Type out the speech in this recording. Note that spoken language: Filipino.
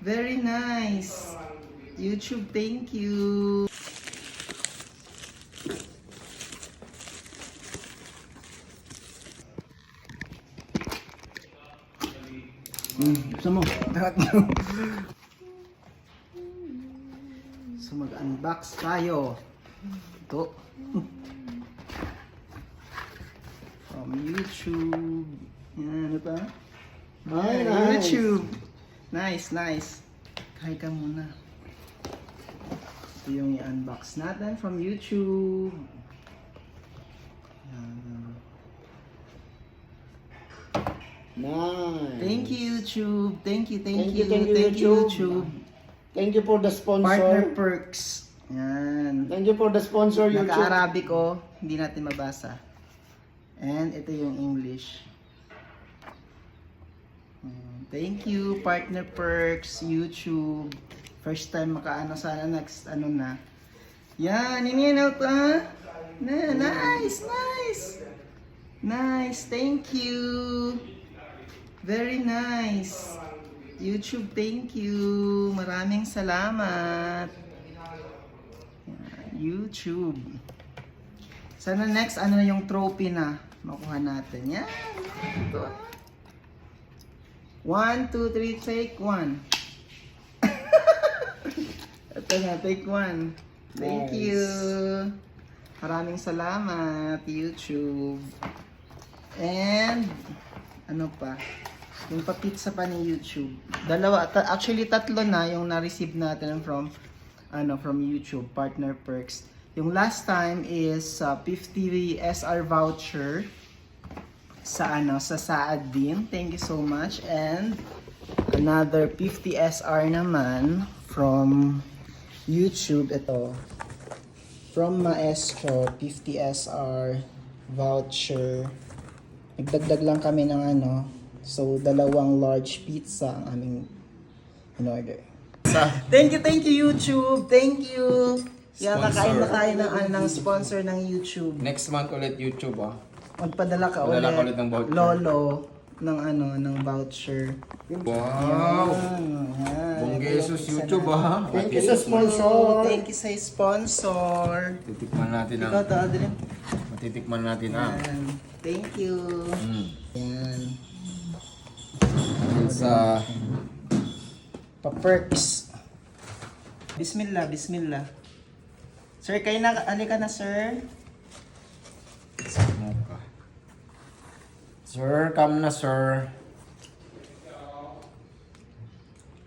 Very nice. YouTube, thank you. Gusto mo? So mag-unbox tayo. Ito. From YouTube. Yan, ano pa? Ay, nice. YouTube. Nice, nice. Kain ka muna. Ito yung i-unbox natin from YouTube. Yan. Nice. Thank you, YouTube. Thank you, Thank you, YouTube. Thank you for the sponsor. Partner Perks. Yan. Thank you for the sponsor, YouTube. Naka-Arabic ko, hindi natin mabasa. And ito yung English. Thank you, Partner Perks, YouTube. First time makaano, sana next ano na. Yan, in out ha? Nice, nice. Nice, thank you. Very nice. YouTube, thank you. Maraming salamat. Yan, YouTube. Sana next ano na yung trophy na makuha natin. Yan. Ito. 1, 2, 3, take 1. Ito na, take 1. Thank Nice. you. Maraming salamat, YouTube. And ano pa? Yung pa-pizza pa ni YouTube. Actually tatlo na yung na-receive natin from YouTube, Partner Perks. Yung last time is 50 SR voucher sa Saad din. Thank you so much. And another 50 SR naman from YouTube. Ito. From Maestro, 50 SR voucher. Nagdagdag lang kami ng so dalawang large pizza ang aming in-order. Thank you YouTube. Thank you. Yan, kakain na tayo ng sponsor ng YouTube. Next month ulit YouTube Magpadala ka Padala ka ulit. ulit ng voucher. Lolo ng voucher. Wow! Yan. Bonggesos Pizza YouTube na. Thank you sa sponsor. Thank you sa sponsor. Titikman natin Ikaw to, Adrian. Matitikman natin Yan. Thank you. Yan. Sa Pa-perks. Bismillah, bismillah. Sir, kayo na, alika na, sir. Sir, come na sir.